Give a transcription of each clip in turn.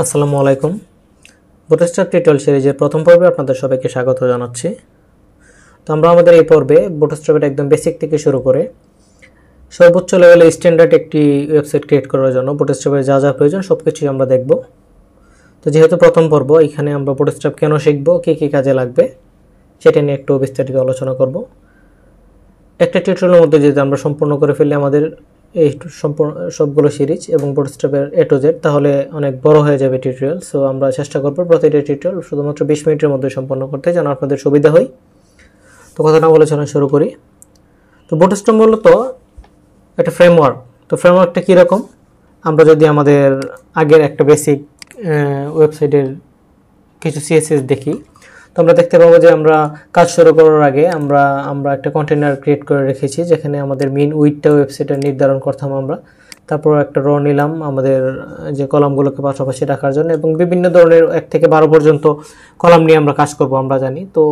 আসসালামু আলাইকুম। Bootstrap tutorial সিরিজের প্রথম পর্বে আপনাদের সবাইকে স্বাগত জানাচ্ছি। তো আমরা আমাদের এই পর্বে বুটস্ট্র্যাপের একদম বেসিক থেকে শুরু করে সর্বোচ্চ লেভেলে স্ট্যান্ডার্ড একটি ওয়েবসাইট ক্রিয়েট করার জন্য বুটস্ট্র্যাপের যা যা প্রয়োজন সবকিছুই আমরা দেখব। তো যেহেতু প্রথম পর্ব, এখানে আমরা বুটস্ট্র্যাপ কেন শিখব, কী কী কাজে লাগবে সেটা নিয়ে একটু বিস্তারিত আলোচনা করব। একটা টিউটোরিয়ালের মধ্যে যদি আমরা সম্পূর্ণ করে ফেলি আমাদের এই সম্পূর্ণ সবগুলো সিরিজ এবং বুটস্ট্র্যাপের A to Z, তাহলে অনেক বড় হয়ে যাবে টিউটোরিয়াল। সো আমরা চেষ্টা করব প্রতিটি টিউটোরিয়াল শুধুমাত্র 20 মিনিটের মধ্যে সম্পন্ন করতে, যেন আপনাদের সুবিধা হয়। তো কথা না বলে চলুন শুরু করি। তো বুটস্ট্র্যাপ মূলত একটা ফ্রেমওয়ার্ক। তো ফ্রেমওয়ার্কটা কীরকম, আমরা যদি আমাদের আগের একটা বেসিক ওয়েবসাইটের কিছু CSS দেখি, তো আমরা দেখতে পাবো যে আমরা কাজ শুরু করার আগে আমরা একটা কন্টেনার ক্রিয়েট করে রেখেছি, যেখানে আমাদের মেইন উইডটা ওয়েবসাইটে নির্ধারণ করতাম আমরা। তারপর একটা র নিলাম আমাদের যে কলামগুলোকে পাশাপাশি রাখার জন্য, এবং বিভিন্ন ধরনের 1 থেকে 12 পর্যন্ত কলাম নিয়ে আমরা কাজ করব আমরা জানি। তো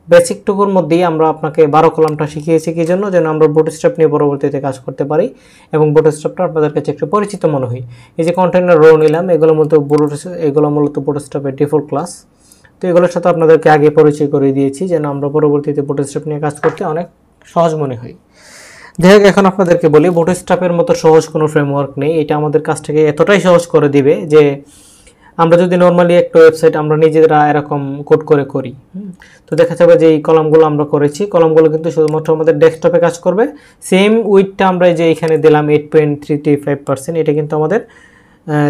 বেসিকটুকুর মধ্যেই আমরা আপনাকে 12 কলামটা শিখিয়েছি কি জন্য, যেন আমরা বুটস্ট্র্যাপ নিয়ে পরবর্তীতে কাজ করতে পারি এবং বুটস্ট্র্যাপটা আপনাদের কাছে একটু পরিচিত মনে হয়। এই যে কন্টেনার র নিলাম, এগুলো মূলত বুটস্ট্র্যাপের ডিফল্ট ক্লাস। তো এগুলোর সাথে আপনাদেরকে আগে পরিচয় করে দিয়েছি, যেন আমরা পরবর্তীতে বুটস্ট্র্যাপ নিয়ে কাজ করতে অনেক সহজ মনে হয়। যাই হোক, এখন আপনাদেরকে বলি, বুটস্ট্র্যাপের মতো সহজ কোনো ফ্রেমওয়ার্ক নেই। এটা আমাদের কাজটাকে এতটাই সহজ করে দিবে যে আমরা যদি নর্মালি একটা ওয়েবসাইট আমরা নিজেরা এরকম কোড করে করি, তো দেখা যাবে যে এই কলামগুলো আমরা করেছি, কলামগুলো কিন্তু শুধুমাত্র আমাদের ডেস্কটপে কাজ করবে। সেম উইডটা আমরা যে এখানে দিলাম 8.35%, এটা কিন্তু আমাদের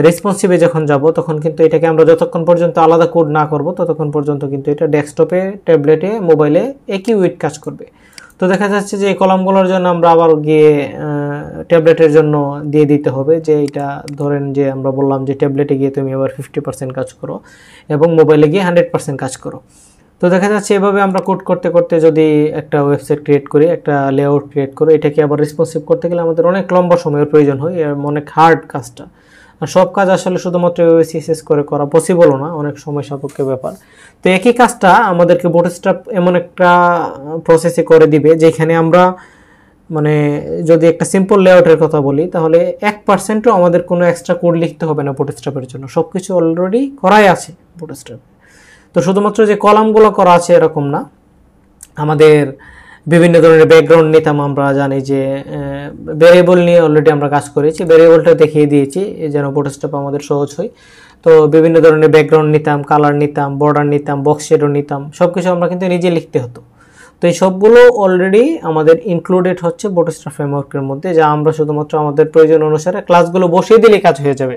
রেসপন্সিভে যখন যাব তখন কিন্তু এটাকে আমরা যতক্ষণ পর্যন্ত আলাদা কোড না করব ততক্ষণ পর্যন্ত কিন্তু এটা ডেস্কটপে, ট্যাবলেটে, মোবাইলে একই উইড কাজ করবে। তো দেখা যাচ্ছে যে এই কলামগুলোর জন্য আমরা আবার গিয়ে ট্যাবলেটের জন্য দিয়ে দিতে হবে, যে এটা ধরেন যে আমরা বললাম যে ট্যাবলেটে গিয়ে তুমি আবার 50% কাজ করো এবং মোবাইলে গিয়ে 100% কাজ করো। তো দেখা যাচ্ছে এভাবে আমরা কোড করতে করতে যদি একটা ওয়েবসাইট ক্রিয়েট করি, একটা লেআউট ক্রিয়েট করি, এটাকে আবার রেসপন্সিভ করতে গেলে আমাদের অনেক লম্বা সময়ের প্রয়োজন হয়, অনেক হার্ড কাজটা। আর সব কাজ আসলে শুধুমাত্র CSS করে করা পসিবলও না, অনেক সময় সাপেক্ষ ব্যাপার। তো একই কাজটা আমাদেরকে বুটস্ট্র্যাপ এমন একটা প্রসেসে করে দিবে, যেখানে আমরা মানে যদি একটা সিম্পল লেআউটের কথা বলি, তাহলে 1%ও আমাদের কোনো এক্সট্রা কোড লিখতে হবে না বুটস্ট্র্যাপের জন্য। সব কিছু অলরেডি করাই আছে বুটস্ট্র্যাপ। তো শুধুমাত্র যে কলামগুলো করা আছে এরকম না, আমাদের বিভিন্ন ধরনের ব্যাকগ্রাউন্ড নিতাম। আমরা জানি যে ভ্যারিয়েবল নিয়ে অলরেডি আমরা কাজ করেছি, ভ্যারিয়েবলটা দেখিয়ে দিয়েছি যেন বুটস্ট্র্যাপ আমাদের সহজ হয়। তো বিভিন্ন ধরনের ব্যাকগ্রাউন্ড নিতাম, কালার নিতাম, বর্ডার নিতাম, বক্স শেডও নিতাম, সব কিছু আমরা কিন্তু নিজে লিখতে হতো। তো এই সবগুলো অলরেডি আমাদের ইনক্লুডেড হচ্ছে বুটস্ট্র্যাপ ফ্রেমওয়ার্কের মধ্যে, যা আমরা শুধুমাত্র আমাদের প্রয়োজন অনুসারে ক্লাসগুলো বসিয়ে দিলে কাজ হয়ে যাবে।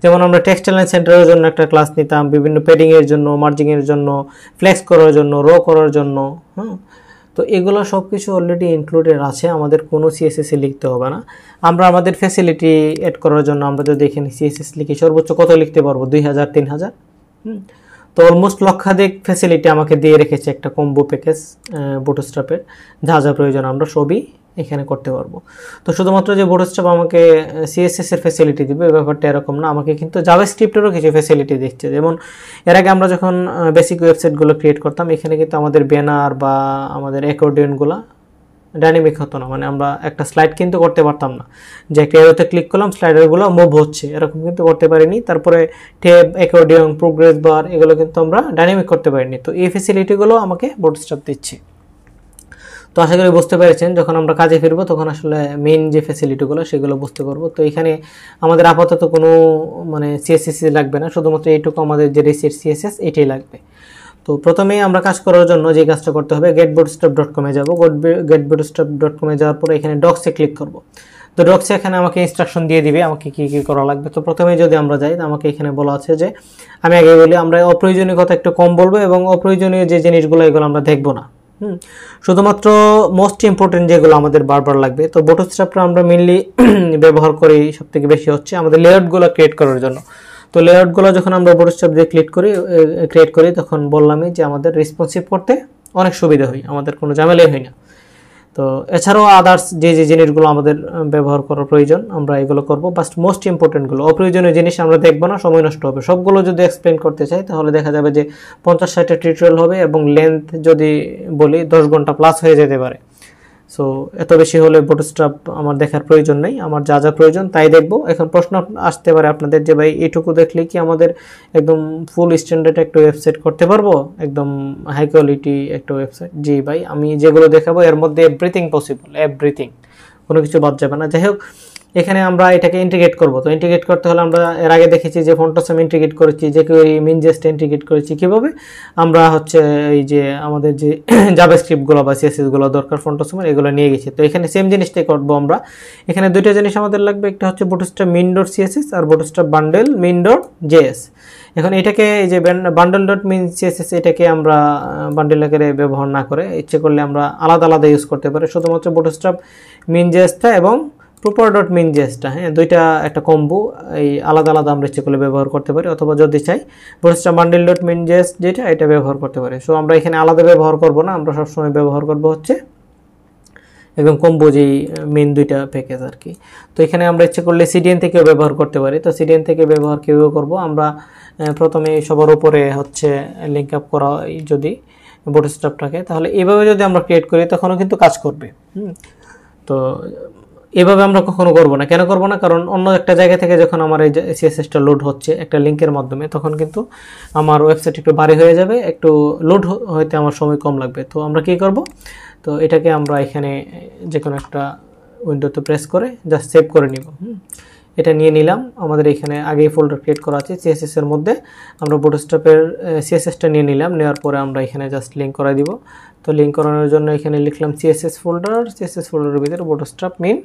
যেমন আমরা টেক্সট অ্যালাইন সেন্টারের জন্য একটা ক্লাস নিতাম, বিভিন্ন প্যাডিংয়ের জন্য, মার্জিংয়ের জন্য, ফ্লেক্স করার জন্য, র করার জন্য। তো এগুলো সব কিছু অলরেডি ইনক্লুডেড আছে, আমাদের কোনো CSS লিখতে হবে না। আমরা আমাদের ফ্যাসিলিটি অ্যাড করার জন্য আমরা যদি এখানে CSS লিখি, সর্বোচ্চ কত লিখতে পারবো? 2000, 3000। তো অলমোস্ট লক্ষাধিক ফ্যাসিলিটি আমাকে দিয়ে রেখেছে একটা কম্বো প্যাকেজ বুটস্ট্র্যাপের। যা যা প্রয়োজন আমরা সবই এখানে করতে পারবো। তো শুধুমাত্র যে বুটস্ট্র্যাপ আমাকে CSS এর ফ্যাসিলিটি দিবে ব্যাপারটা এরকম না, আমাকে কিন্তু জাভাস্ক্রিপ্টেরও কিছু ফ্যাসিলিটি দিচ্ছে। যেমন এর আগে আমরা যখন বেসিক ওয়েবসাইটগুলো ক্রিয়েট করতাম, এখানে কিন্তু আমাদের ব্যানার বা আমাদের অ্যাকর্ডিয়নগুলো ডাইনামিক হতো না, মানে আমরা একটা স্লাইড কিন্তু করতে পারতাম না, যে একটা এরোতে ক্লিক করলাম স্লাইডারগুলো মুভ হচ্ছে, এরকম কিন্তু করতে পারিনি। তারপরে ট্যাব, অ্যাকর্ডিয়ন, প্রোগ্রেস বার, এগুলো কিন্তু আমরা ডাইনামিক করতে পারিনি। তো এই ফ্যাসিলিটিগুলো আমাকে বুটস্ট্র্যাপ দিচ্ছে। তো আশা করি বুঝতে পেরেছেন, যখন আমরা কাজে ফিরবো তখন আসলে মেইন যে ফ্যাসিলিটিগুলো সেগুলো বুঝতে পারবো। তো এখানে আমাদের আপাতত কোনো মানে CSS লাগবে না, শুধুমাত্র এইটুকু আমাদের যে রিসেট CSS এটাই লাগবে। তো প্রথমেই আমরা কাজ করার জন্য যে কাজটা করতে হবে, getbootstrap.com-এ যাবো। getbootstrap.com-এ যাওয়ার পরে এখানে ডক্সে ক্লিক করব। তো ডক্সে এখানে আমাকে ইনস্ট্রাকশন দিয়ে দিবে আমাকে কী কী করা লাগবে। তো প্রথমে যদি আমরা যাই, আমাকে এখানে বলা আছে যে, আমি আগে বলি, আমরা অপ্রয়োজনীয় কথা একটু কম বলবো এবং অপ্রয়োজনীয় যে জিনিসগুলো এগুলো আমরা দেখবো না। শুধুমাত্র মোস্ট ইম্পর্টেন্ট যেগুলো আমাদের বারবার লাগবে। তো বুটস্ট্র্যাপটা আমরা মেনলি ব্যবহার করি সব থেকে বেশি হচ্ছে আমাদের লেআউটগুলো ক্রিয়েট করার জন্য। তো লেআউটগুলো যখন আমরা বুটস্ট্র্যাপ দিয়ে ক্রিয়েট করি তখন বললামই যে আমাদের রেসপন্সিভ করতে অনেক সুবিধা হয়, আমাদের কোনো ঝামেলাই হয় না। তো এছাড়াও আদার্স যে যে জিনিসগুলো আমাদের ব্যবহার করার প্রয়োজন আমরা এগুলো করবো, বাট মোস্ট ইম্পর্টেন্টগুলো, অপ্রয়োজনীয় জিনিস আমরা দেখবো না, সময় নষ্ট হবে। সবগুলো যদি এক্সপ্লেন করতে চাই তাহলে দেখা যাবে যে 50-60টা টিউটোরিয়াল হবে এবং লেন্থ যদি বলি 10 ঘন্টা প্লাস হয়ে যেতে পারে। সো এত বেশি হলে বুটস্ট্র্যাপ আমার দেখার প্রয়োজন নেই, আমার যা যা প্রয়োজন তাই দেখব। এখন প্রশ্ন আসতে পারে আপনাদের যে ভাই এইটুকু দেখলে কি আমাদের একদম ফুল স্ট্যান্ডার্ড একটা ওয়েবসাইট করতে পারবো, একদম হাই কোয়ালিটি একটা ওয়েবসাইট? জি ভাই, আমি যেগুলো দেখাবো এর মধ্যে এভরিথিং পসিবল, এভরিথিং, কোনো কিছু বাদ যাবে না। যাই হোক, এখানে আমরা এটাকে ইন্টিগ্রেট করব। তো ইন্টিগ্রেট করতে হলে আমরা এর আগে দেখেছি যে ফন্টসম ইন্টিগ্রেট করেছি, যে কেউ মিনজেস্ট ইন্টিগ্রেট করেছি। কিভাবে আমরা হচ্ছে এই যে আমাদের যে জাভাস্ক্রিপ্টগুলো বা সিএসএসগুলো দরকার ফন্টসমের, এগুলো নিয়ে গেছি। তো এখানে সেম জিনিসটাই করবো আমরা। এখানে দুইটা জিনিস আমাদের লাগবে, একটা হচ্ছে বুটস্ট্র্যাপ মিন ডট সিএসএস আর bootstrap bundle min dot JS. এখন এটাকে এই যে বান্ডেল ডট মিন সিএসএস, এটাকে আমরা বান্ডেল আকারে ব্যবহার না করে ইচ্ছে করলে আমরা আলাদা আলাদা ইউজ করতে পারি। শুধুমাত্র বুটস্ট্র্যাপ মিন জেএসটা এবং প্রপার ডট মিন জেএসটা, হ্যাঁ, দুইটা একটা কম্বো, এই আলাদা আলাদা আমরা ইচ্ছে করলে ব্যবহার করতে পারি, অথবা যদি চাই bootstrap bundle dot min JS যেটা, এটা ব্যবহার করতে পারি। সো আমরা এখানে আলাদা ব্যবহার করব না, আমরা সবসময় ব্যবহার করব হচ্ছে একদম কম্বো যেই মেন দুইটা প্যাকেজ আর কি। তো এখানে আমরা ইচ্ছে করলে সিডিএন থেকেও ব্যবহার করতে পারি। তো সিডিএন থেকে ব্যবহার কীভাবে করব, আমরা প্রথমে সবার উপরে হচ্ছে লিঙ্ক আপ করা যদি বুটস্ট্র্যাপটাকে, তাহলে এভাবে যদি আমরা ক্রিয়েট করি তখনও কিন্তু কাজ করবে। তো এভাবে আমরা কখনো করব না। কেন করব না? কারণ অন্য একটা জায়গা থেকে যখন আমার এই সিএসএসটা লোড হচ্ছে একটা লিঙ্কের মাধ্যমে, তখন কিন্তু আমার ওয়েবসাইট একটু ভারী হয়ে যাবে, একটু লোড হইতে আমার সময় কম লাগবে। তো আমরা কি করব, তো এটাকে আমরা এখানে যে কোনো একটা উইন্ডোতে প্রেস করে জাস্ট সেভ করে নিব। এটা নিয়ে নিলাম, আমাদের এখানে আগেই ফোল্ডার ক্রিয়েট করা আছে সিএসএস এর মধ্যে। আমরা বুটস্ট্র্যাপের সিএসএসটা নিয়ে নিলাম, নেওয়ার পরে আমরা এখানে জাস্ট লিঙ্ক করে দিব। তো লিঙ্ক করানোর জন্য এখানে লিখলাম সিএসএস ফোল্ডারের ভিতরে বুটস্ট্র্যাপ মিন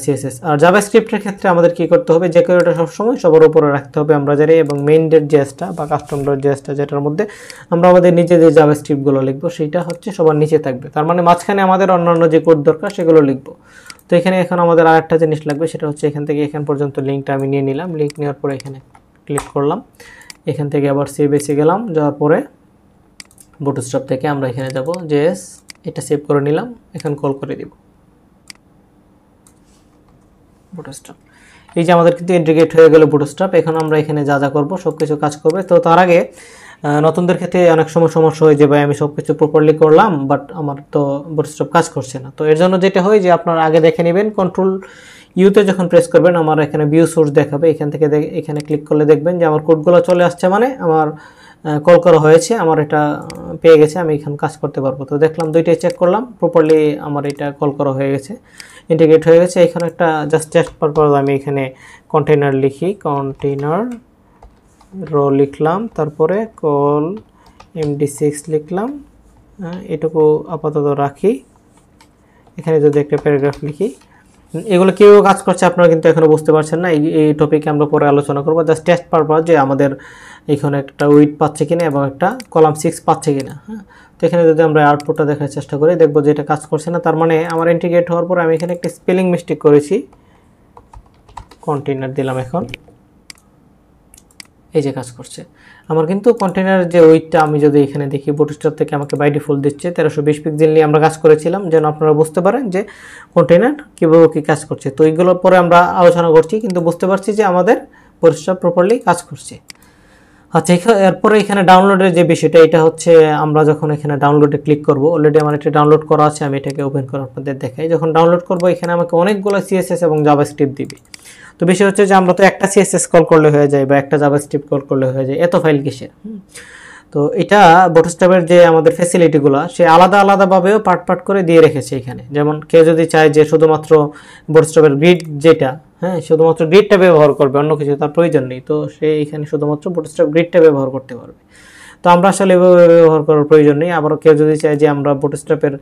সিএসএস। আর জাভাস্ক্রিপ্টের ক্ষেত্রে আমাদের কি করতে হবে, যে কেউটা সবসময় সবার উপরে রাখতে হবে আমরা জানি, এবং মেইন ডট জেএসটা বা কাস্টম ডট জেএসটা যেটার মধ্যে আমরা আমাদের নিজেদের জাভাস্ক্রিপ্টগুলো লিখবো, সেইটা হচ্ছে সবার নিচে থাকবে। তার মানে মাঝখানে আমাদের অন্যান্য যে কোড দরকার সেগুলো লিখবো। তো এখানে এখন আমাদের আরেকটা জিনিস লাগবে, সেটা হচ্ছে এখান থেকে এখান পর্যন্ত লিঙ্কটা আমি নিয়ে নিলাম। লিঙ্ক নেওয়ার পরে এখানে ক্লিক করলাম, এখান থেকে আবার সেভ এসে গেলাম, যাওয়ার পরে বুটস্ট্র্যাপ থেকে আমরা এখানে যাব জেএস, এটা সেভ করে নিলাম, এখন কল করে দিব বুটস্ট্র্যাপ। এই যে আমাদের কিন্তু ইন্টিগ্রেট হয়ে গেল বুটস্ট্র্যাপ। এখন আমরা এখানে যা যা করবো সব কিছু কাজ করবে। তো তার আগে নতুনদের ক্ষেত্রে অনেক সময় সমস্যা হয় যে ভাই আমি সব কিছু প্রপারলি করলাম বাট আমার তো বুটস্ট্র্যাপ কাজ করছে না। তো এর জন্য যেটা হয় যে আপনারা আগে দেখে নেবেন, কন্ট্রোল ইউতে যখন প্রেস করবেন আমার এখানে ভিউ সোর্স দেখাবে, এখান থেকে এখানে ক্লিক করলে দেখবেন যে আমার কোডগুলো চলে আসছে, মানে আমার কল করা হয়েছে, আমার এটা পেয়ে গেছে, আমি এখানে কাজ করতে পারবো। তো দেখলাম দুইটাই চেক করলাম, প্রপারলি আমার এটা কল করা হয়ে গেছে, ইন্টিগ্রেট হয়ে গেছে। এখানে একটা জাস্ট টেস্ট পারপাস আমি এখানে কন্টেইনার লিখি, কন্টেইনার রো লিখলাম, তারপরে কল md6 লিখলাম, এটুকু আপাতত রাখি। এখানে যদি একটা প্যারাগ্রাফ লিখি, এগুলো কীভাবে কাজ করছে আপনারা কিন্তু এখনো বুঝতে পারছেন না, এই টপিকে আমরা পরে আলোচনা করবো। জাস্ট টেস্ট পারপাস যে আমাদের এখানে একটা উইড পাচ্ছে কিনা এবং একটা কলাম 6 পাচ্ছে কিনা। হ্যাঁ, তো এখানে যদি আমরা আউটপুটটা দেখার চেষ্টা করি দেখবো যে এটা কাজ করছে না। তার মানে আমার ইন্টিগ্রেট হওয়ার পর আমি এখানে একটা স্পেলিং মিস্টেক করেছি, কন্টেইনার দিলাম, এখন এই যে কাজ করছে আমার। কিন্তু কন্টেইনার যে উইডটা আমি যদি এখানে দেখি বুটস্ট্র্যাপ থেকে আমাকে বাই ডিফল্ট দিচ্ছে 1320 পিক্সেল নিয়ে আমরা কাজ করেছিলাম, যেন আপনারা বুঝতে পারেন যে কন্টেইনার কীভাবে কী কাজ করছে। তো এইগুলোর পরে আমরা আলোচনা করছি, কিন্তু বুঝতে পারছি যে আমাদের বুটস্ট্র্যাপ প্রপারলি কাজ করছে। আচ্ছা, এরপরে এখানে ডাউনলোডের যে বিষয়টা, এটা হচ্ছে আমরা যখন এখানে ডাউনলোডে ক্লিক করব, অলরেডি আমার এটা ডাউনলোড করা আছে, আমি এটাকে ওপেন করে আপনাদের দেখাই। যখন ডাউনলোড করব এখানে আমাকে অনেকগুলো সিএসএস এবং জাভাস্ক্রিপ্ট দিবে। তো বিষয় হচ্ছে যে আমরা তো একটা সিএসএস কল করলে হয়ে যায় বা একটা জাভাস্ক্রিপ্ট কল করলে হয়ে যায়, এত ফাইল কিসের? তো এটা বুটস্ট্র্যাপের যে আমাদের ফ্যাসিলিটিগুলো সে আলাদা আলাদাভাবেও পার্ট করে দিয়ে রেখেছে এখানে। যেমন কেউ যদি চায় যে শুধুমাত্র বুটস্ট্র্যাপের গ্রিড যেটা, হ্যাঁ, শুধুমাত্র গ্রিডটা ব্যবহার করবে, অন্য কিছু তার প্রয়োজন নেই, তো সে এখানে শুধুমাত্র বুটস্ট্র্যাপ গ্রিডটা ব্যবহার করতে পারবে। তো আমরা আসলে এভাবে ব্যবহার করার প্রয়োজন নেই। আবার কেউ যদি চায় যে আমরা বুটস্ট্র্যাপের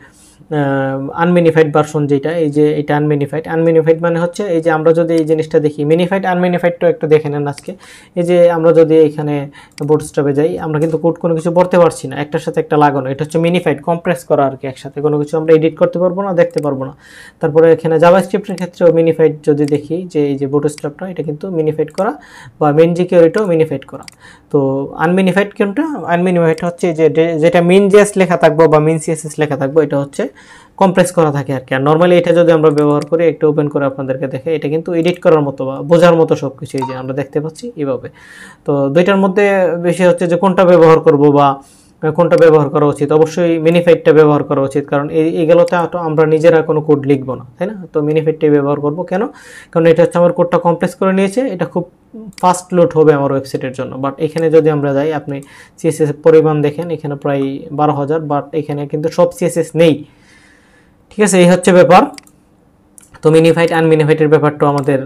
আনমিনিফাইড ভার্সন যেটা, এই যে এটা আনমিনিফাইড মানে হচ্ছে এই যে আমরা যদি এই জিনিসটা দেখি, মিনিফাইড আনমিনিফাইডটা একটু দেখে নেন আজকে। এই যে আমরা যদি এখানে বুটস্ট্র্যাপে যাই, আমরা কিন্তু কোড কোনো কিছু পড়তে পারছি না, একটার সাথে একটা লাগানো, এটা হচ্ছে মিনিফাইড, কম্প্রেস করা আর কি, একসাথে কোনো কিছু আমরা এডিট করতে পারবো না, দেখতে পারবো না। তারপরে এখানে জাভাস্ক্রিপ্টের ক্ষেত্রেও মিনিফাইড যদি দেখি, যে এই যে বুটস্ট্র্যাপটা এটা কিন্তু মিনিফাইড করা, বা মেন জিকিউরিটাও মিনিফাইড করা। তো আনমিনিফাইড কোনটা? আনমিনিফাইড হচ্ছে যে যেটা মিন জেএস লেখা থাকবো বা মিন সিএসএস লেখা থাকবো, এটা হচ্ছে কম্প্রেস করা থাকে আর কি। আর নর্মালি এটা যদি আমরা ব্যবহার করি, একটু ওপেন করে আপনাদেরকে দেখে, এটা কিন্তু এডিট করার মতো বা বোঝার মতো সব কিছু এই যে আমরা দেখতে পাচ্ছি এইভাবে। তো দুইটার মধ্যে বেশি হচ্ছে যে কোনটা ব্যবহার করব বা কোনটা ব্যবহার করা উচিত, অবশ্যই মিনিফাইডটা ব্যবহার করা উচিত, কারণ এইগুলোতে আমরা নিজেরা কোনো কোড লিখবো না, তাই না? তো মিনিফাইডটাই ব্যবহার করব। কেন? কারণ এটা হচ্ছে আমার কোডটা কমপ্লেক্স করে নিয়েছে, এটা খুব ফাস্ট লোড হবে আমার ওয়েবসাইটের জন্য। বাট এখানে যদি আমরা যাই, আপনি সিএসএস পরিমাণ দেখেন, এখানে প্রায় 12,000, বাট এখানে কিন্তু সব সিএসএস নেই। ঠিক আছে, এই হচ্ছে ব্যাপার। তো মিনিফাইড আনমিনিফাইডের ব্যাপারটা আমাদের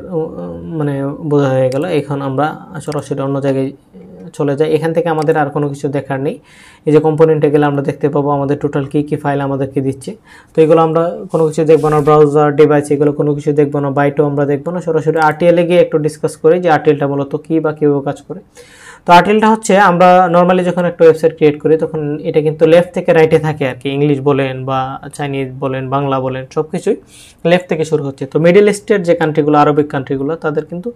মানে বোঝা হয়ে গেল। এখন আমরা সরাসরি অন্য জায়গায় চলে যাই। এখান থেকে আমাদের আর কোনো কিছু দেখার নেই। এই যে কম্পোনেন্টে গেলে আমরা দেখতে পাবো আমাদের টোটাল কী কী ফাইল আমাদেরকে দিচ্ছে। তো এগুলো আমরা কোনো কিছু দেখবো না, ব্রাউজার, ডিভাইস, এগুলো কোনো কিছু দেখবো না, বাইটও আমরা দেখবো না। সরাসরি আরটিএলে গিয়ে একটু ডিসকাস করি যে আরটিএলটা মূলত কী বা কীভাবে কাজ করে। তো আরটিএলটা হচ্ছে, আমরা নর্মালি যখন একটা ওয়েবসাইট ক্রিয়েট করি তখন এটা কিন্তু লেফট থেকে রাইটে থাকে আর কি। ইংলিশ বলেন বা চাইনিজ বলেন, বাংলা বলেন, সব কিছুই লেফট থেকে শুরু হচ্ছে। তো মিডল ইস্টের যে কান্ট্রিগুলো, আরবিক কান্ট্রিগুলো, তাদের কিন্তু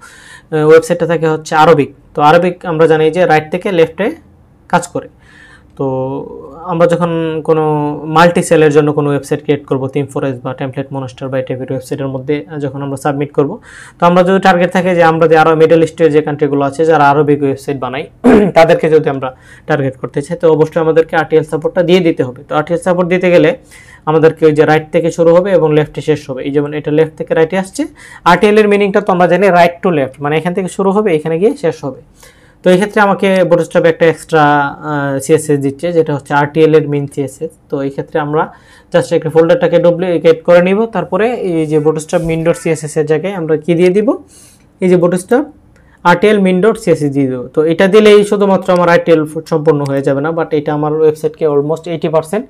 ওয়েবসাইটটা থাকে হচ্ছে আরবিক। তো আরবিক আমরা জানি যে রাইট থেকে লেফটে কাজ করে। তো আমরা যখন কোনো মাল্টি সেলের জন্য কোনো ওয়েবসাইট ক্রিয়েট করব, থিম ফরেস্ট বা টেমপ্লেট মনস্টার বা এই টাইপের ওয়েবসাইটের মধ্যে যখন আমরা সাবমিট করব, তো আমরা যদি টার্গেট থাকে যে আমরা যে আরও মিডল ইস্টের যে কান্ট্রিগুলো আছে যারা আরবিক ওয়েবসাইট বানাই তাদেরকে যদি আমরা টার্গেট করতে চাই, তো অবশ্যই আমাদেরকে আরটিএল সাপোর্টটা দিয়ে দিতে হবে। তো আরটিএল সাপোর্ট দিতে গেলে আমাদেরকে ওই যে রাইট থেকে শুরু হবে এবং লেফটে শেষ হবে। এই যেমন এটা লেফট থেকে রাইটে আসছে, আরটিএল এর মিনিংটা তো আমরা জানি রাইট টু লেফট, মানে এখান থেকে শুরু হবে, এখানে গিয়ে শেষ হবে। তো এই ক্ষেত্রে আমাকে বুটস্ট্র্যাপ একটা এক্সট্রা সিএসএস দিচ্ছে, যেটা হচ্ছে আরটিএল এর মেইন সিএসএস। তো এই ক্ষেত্রে আমরা জাস্ট একটা ফোল্ডারটাকে ডুপ্লিকেট করে নিব, তারপরে এই যে বুটস্ট্র্যাপ মিন ডট সিএসএস এর জায়গায় আমরা কি দিয়ে দিব, এই যে বুটস্ট্র্যাপ আরটিএল মিন ডট সিএসএস দিয়ে দেবো। তো এটা দিলেই শুধুমাত্র আমার আরটিএল সম্পূর্ণ হয়ে যাবে না, বাট এটা আমার ওয়েবসাইটকে অলমোস্ট 80%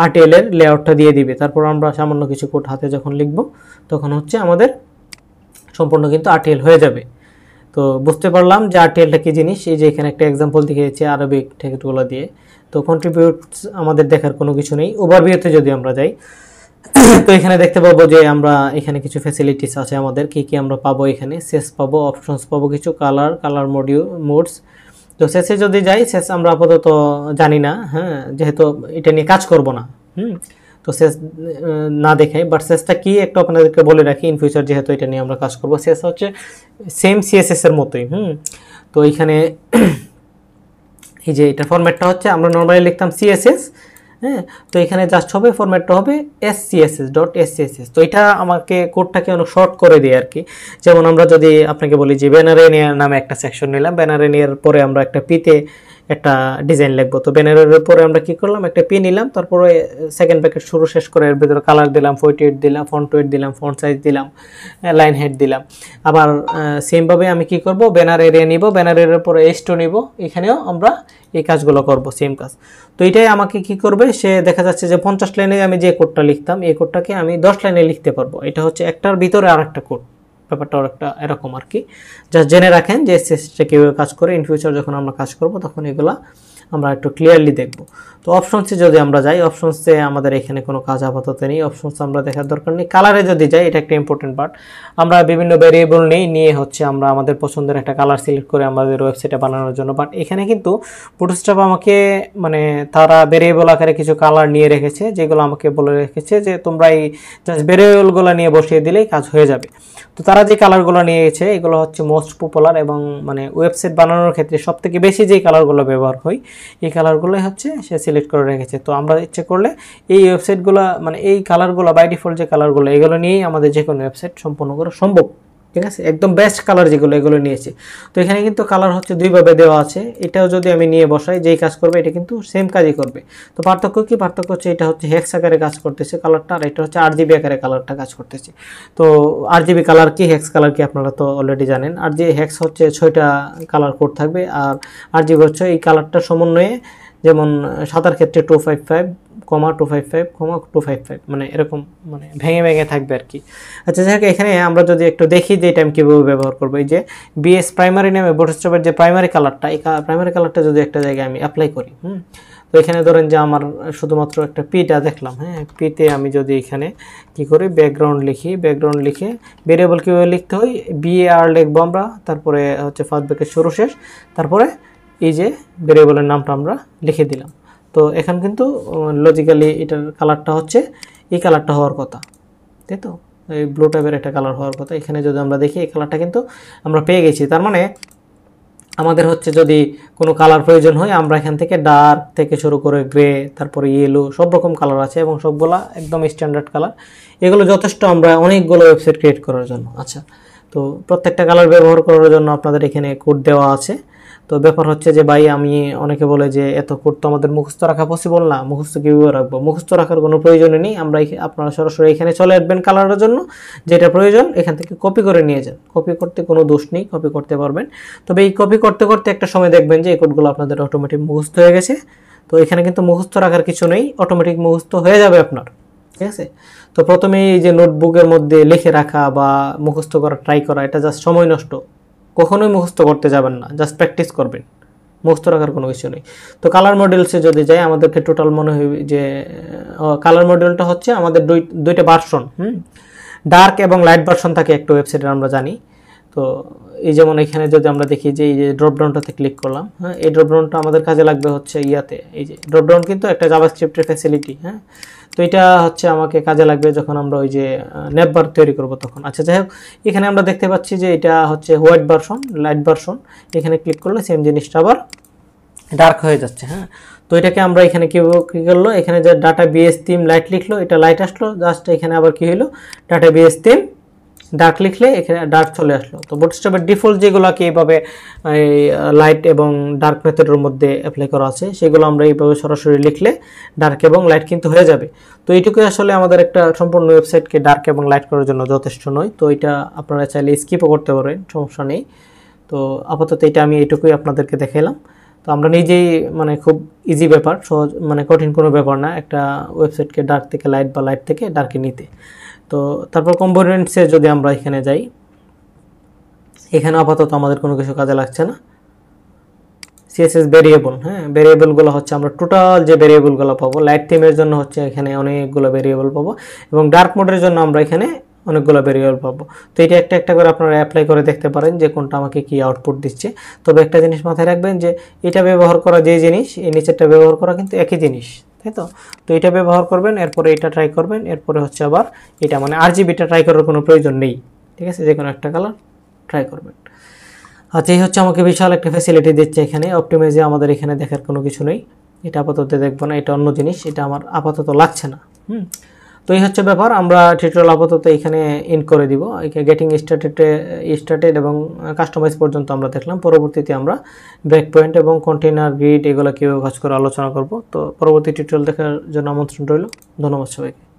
আরটিএল এর লেআউটটা দিয়ে দিবে। তারপর আমরা সামান্য কিছু কোড হাতে যখন লিখব, তখন হচ্ছে আমাদের সম্পূর্ণ কিন্তু আরটিএল হয়ে যাবে। তো বুঝতে পারলাম যে আরটিএলটা কি জিনিস। এই যে এখানে একটা এক্সাম্পল দেখিয়েছে আরবিক টেক্সটগুলো দিয়ে। তো কন্ট্রিবিউটস আমাদের দেখার কোনো কিছু নেই। ওভারভিউতে যদি আমরা যাই, তো এখানে দেখতে পাবো যে আমরা এখানে কিছু ফ্যাসিলিটিস আছে আমাদের, কি কি আমরা পাবো। এখানে সেস পাবো, অপশনস পাবো, কিছু কালার মোডস। তো সেসে যদি যাই, সেস আমরা আপাতত জানি না, হ্যাঁ, যেহেতু এটা নিয়ে কাজ করব না। তো সেস না দেখে, বাট সেসটা কি একটু আপনাদেরকে বলে রাখি ইন ফিউচার, যেহেতু এটা নিয়ে আমরা কাজ করব। সেস হচ্ছে সেম সিএসএস এর মতোই। তো এখানে এই যে এটা ফরম্যাটটা হচ্ছে, আমরা নর্মালি লিখতাম সিএসএস, হ্যাঁ, তো এখানে জাস্ট হবে ফরম্যাটটা হবে scss.scss। তো এটা আমাকে কোডটাকে অনেক শর্ট করে দেয় আর কি। যেমন আমরা যদি আপনাকে বলি যে ব্যানারেনিয়ার নামে একটা সেকশন নিলাম, ব্যানারেনিয়ার পরে আমরা একটা পিতে একটা ডিজাইন লিখবো। তো ব্যানারের পরে আমরা কি করলাম, একটা পি নিলাম, তারপরে সেকেন্ড ব্র্যাকেট শুরু শেষ করে এর ভিতরে কালার দিলাম, ফন্ট ওয়েট দিলাম, ফন্ট সাইজ দিলাম, লাইন হেড দিলাম। আবার সেমভাবে আমি কি করব, ব্যানার এরিয়া নিব, ব্যানার এরিয়ার পরে H2 নিব, এখানেও আমরা এই কাজগুলো করব, সেম কাজ। তো এটাই আমাকে কি করবে, সে দেখা যাচ্ছে যে 50 লাইনে আমি যে কোডটা লিখতাম, এই কোডটাকে আমি 10 লাইনে লিখতে পারবো। এটা হচ্ছে একটার ভিতরে আর একটা কোড, ব্যাপারটা একটা এরকম আর কি। জাস্ট জেনে রাখেন যে সিস্টেমটা কীভাবে কাজ করে। ইন ফিউচার যখন আমরা কাজ করব তখন এগুলা আমরা একটু ক্লিয়ারলি দেখব। তো অপশনসে যদি আমরা যাই, অপশনসে আমাদের এখানে কোনো কাজ আপাতত নেই, অপশনস আমরা দেখার দরকার নেই। কালারে যদি যাই, এটা একটা ইম্পর্টেন্ট পার্ট। আমরা বিভিন্ন ভ্যারিয়েবল নিয়ে হচ্ছে আমরা আমাদের পছন্দের একটা কালার সিলেক্ট করে আমাদের ওয়েবসাইটে বানানোর জন্য। বাট এখানে কিন্তু বুটস্ট্র্যাপ আমাকে মানে তারা ভ্যারিয়েবল আকারে কিছু কালার নিয়ে রেখেছে, যেগুলো আমাকে বলে রেখেছে যে তোমরা এই জাস্ট ভ্যারিয়েবলগুলো নিয়ে বসিয়ে দিলেই কাজ হয়ে যাবে। তো তারা যে কালারগুলো নিয়েছে এগুলো হচ্ছে মোস্ট পপুলার এবং মানে ওয়েবসাইট বানানোর ক্ষেত্রে সবথেকে বেশি যেই কালারগুলো ব্যবহার হয়, এই কালারগুলোই হচ্ছে সে সিলেক্ট করে রেখেছে। তো আমরা ইচ্ছে করলে এই ওয়েবসাইটগুলো মানে এই কালারগুলো বাই ডিফল্ট যে কালারগুলো, এগুলো নিয়েই আমাদের যে কোনো ওয়েবসাইট সম্পূর্ণ করা সম্ভব। ঠিক আছে, একদম বেস্ট কালার যেগুলো, এগুলো নিয়েছি। তো এখানে কিন্তু কালার হচ্ছে দুইভাবে দেওয়া আছে। এটাও যদি আমি নিয়ে বসাই, যেই কাজ করবে এটা কিন্তু সেম কাজই করবে। তো পার্থক্য কি? পার্থক্য হচ্ছে এটা হচ্ছে হেক্স আকারে কাজ করতেছে কালারটা, আর এটা হচ্ছে আরজিবি আকারে কালারটা কাজ করতেছে। তো আরজিবি কালার কি, হেক্স কালার কি আপনারা তো অলরেডি জানেন। আর যে হেক্স হচ্ছে 6টা কালার কোড থাকবে, আর আরজিবি হচ্ছে এই কালারটার সমন্বয়ে, যেমন সাদার ক্ষেত্রে 255,255,255 মানে এরকম মানে ভেঙে থাকবে আর কি। আচ্ছা, যাই হোক, এখানে আমরা যদি একটু দেখি যে এটা আমি কীভাবে ব্যবহার করবো। এই যে বিএস প্রাইমারি নামে বুটস্ট্র্যাপের যে প্রাইমারি কালারটা, এই প্রাইমারি কালারটা যদি একটা জায়গায় আমি অ্যাপ্লাই করি, তো এখানে ধরেন যে আমার শুধুমাত্র একটা পিটা দেখলাম, হ্যাঁ, পিতে আমি যদি এখানে কি করি, ব্যাকগ্রাউন্ড লিখে ভেরিয়েবল কীভাবে লিখতে হয়, BAR লিখবো আমরা, তারপরে হচ্ছে ফার্স্ট ব্র্যাকেট শুরু শেষ, তারপরে এই যে ভেরিয়েবলের নামটা আমরা লিখে দিলাম। তো এখন কিন্তু লজিক্যালি এটার কালারটা হচ্ছে এই কালারটা হওয়ার কথা, তাই তো, এই ব্লু টাইপের একটা কালার হওয়ার কথা। এখানে যদি আমরা দেখি এই কালারটা কিন্তু আমরা পেয়ে গেছি। তার মানে আমাদের হচ্ছে যদি কোনো কালার প্রয়োজন হয় আমরা এখান থেকে ডার্ক থেকে শুরু করে গ্রে, তারপরে ইয়েলো, সব রকম কালার আছে এবং সবগুলা একদম স্ট্যান্ডার্ড কালার। এগুলো যথেষ্ট আমরা অনেকগুলো ওয়েবসাইট ক্রিয়েট করার জন্য। আচ্ছা, তো প্রত্যেকটা কালার ব্যবহার করার জন্য আপনাদের এখানে কোড দেওয়া আছে। তো ব্যাপার হচ্ছে যে ভাই আমি অনেকে বলে যে এত কোড তো আমাদের মুখস্থ রাখা পসিবল না, মুখস্থ কীভাবে রাখবো? মুখস্থ রাখার কোনো প্রয়োজনই নেই। আমরা আপনারা সরাসরি এখানে চলে আসবেন কালারের জন্য, যেটা প্রয়োজন এখান থেকে কপি করে নিয়ে যান। কপি করতে কোনো দোষ নেই, কপি করতে পারবেন। তবে এই কপি করতে করতে একটা সময় দেখবেন যে এই কোডগুলো আপনাদের অটোমেটিক মুখস্থ হয়ে গেছে। তো এখানে কিন্তু মুখস্থ রাখার কিছু নেই, অটোমেটিক মুখস্থ হয়ে যাবে আপনার, ঠিক আছে? তো প্রথমে এই যে নোটবুকের মধ্যে লিখে রাখা বা মুখস্থ করা ট্রাই করা, এটা জাস্ট সময় নষ্ট। কখনোই মুখস্থ করতে যাবেন না, জাস্ট প্র্যাকটিস করবেন, মুখস্থ রাখার কোনো কিছু নেই। তো কালার মডিউলসে যদি যাই, আমাদেরকে টোটাল মনে হয় যে কালার মডিউলটা হচ্ছে আমাদের দুইটা ভার্সন, ডার্ক এবং লাইট ভার্সন থাকে একটা ওয়েবসাইটের, আমরা জানি। তো এই যেমন এখানে যদি আমরা দেখি যে এই যে ড্রপডাউনটাতে ক্লিক করলাম, হ্যাঁ, এই ড্রপডাউনটা আমাদের কাজে লাগবে হচ্ছে ইয়াতে, এই যে ড্রপডাউন কিন্তু একটা জাভাস্ক্রিপ্টের ফ্যাসিলিটি, হ্যাঁ। তো এটা হচ্ছে আমাকে কাজে লাগবে যখন আমরা ওই যে নেটবার তৈরি করব তখন। আচ্ছা, যাই হোক, এখানে আমরা দেখতে পাচ্ছি যে এটা হচ্ছে হোয়াইট ভার্সন, লাইট ভার্সন। এখানে ক্লিক করলে সেম জিনিসটা আবার ডার্ক হয়ে যাচ্ছে, হ্যাঁ। তো এটাকে আমরা এখানে কি করলো, এখানে যে ডাটা বিএস থিম লাইট লিখলো, এটা লাইট আসলো, জাস্ট এখানে আবার কি হলো, ডাটা বিএস থিম ডার্ক লিখলে এখানে ডার্ক চলে আসলো। তো বুটস্ট্র্যাপের ডিফল্ট যেগুলোকে এইভাবে লাইট এবং ডার্ক মেথডের মধ্যে অ্যাপ্লাই করা আছে, সেগুলো আমরা এইভাবে সরাসরি লিখলে ডার্ক এবং লাইট কিন্তু হয়ে যাবে। তো এইটুকুই আসলে আমাদের একটা সম্পূর্ণ ওয়েবসাইটকে ডার্ক এবং লাইট করার জন্য যথেষ্ট নয়। তো এটা আপনারা চাইলে স্কিপও করতে পারেন, সমস্যা নেই। তো আপাতত এটা আমি এইটুকুই আপনাদেরকে দেখাইলাম। তো আমরা নিজেই মানে খুব ইজি ব্যাপার, সহজ, মানে কঠিন কোনো ব্যাপার না একটা ওয়েবসাইটকে ডার্ক থেকে লাইট বা লাইট থেকে ডার্কে নিতে। তো তারপর কম্পোনেন্টসে যদি আমরা এখানে যাই, এখানে আপাতত আমাদের কোনো কিছু কাজে লাগছে না। সিএসএস ভেরিয়েবল, হ্যাঁ, ভেরিয়েবলগুলো হচ্ছে আমরা টোটাল যে ভেরিয়েবলগুলো পাবো, লাইট থিমের জন্য হচ্ছে এখানে অনেকগুলো ভেরিয়েবল পাবো এবং ডার্ক মোডের জন্য আমরা এখানে অনেকগুলো ভেরিয়েবল পাবো। তো এটা একটা একটা করে আপনারা অ্যাপ্লাই করে দেখতে পারেন যে কোনটা আমাকে কি আউটপুট দিচ্ছে। তবে একটা জিনিস মাথায় রাখবেন যে এটা ব্যবহার করা যে জিনিস, এই নিচেরটা ব্যবহার করা কিন্তু একই জিনিস, তাই তো? তো এটা ব্যবহার করবেন, এরপরে এটা ট্রাই করবেন, এরপরে হচ্ছে আবার এটা, মানে RGBটা ট্রাই করার কোনো প্রয়োজন নেই, ঠিক আছে? যে কোনো একটা কালার ট্রাই করবেন। আচ্ছা, এই হচ্ছে আমাকে বিশাল একটা ফ্যাসিলিটি দিচ্ছে এখানে। অপটিমাইজে আমাদের এখানে দেখার কোনো কিছু নেই, এটা আপাতত দেখবো না, এটা অন্য জিনিস, এটা আমার আপাতত লাগছে না। তো এই হচ্ছে ব্যাপার। আমরা টিউটোরিয়াল আপাতত এখানে এন্ড করে দিব। গেটিং স্টার্টেড এবং কাস্টমাইজ পর্যন্ত আমরা দেখলাম। পরবর্তীতে আমরা ব্রেক পয়েন্ট এবং কন্টেইনার গ্রিড এগুলো কীভাবে কাজ করে আলোচনা করব। তো পরবর্তী টিউটোরিয়াল দেখার জন্য আমন্ত্রণ রইল। ধন্যবাদ সবাইকে।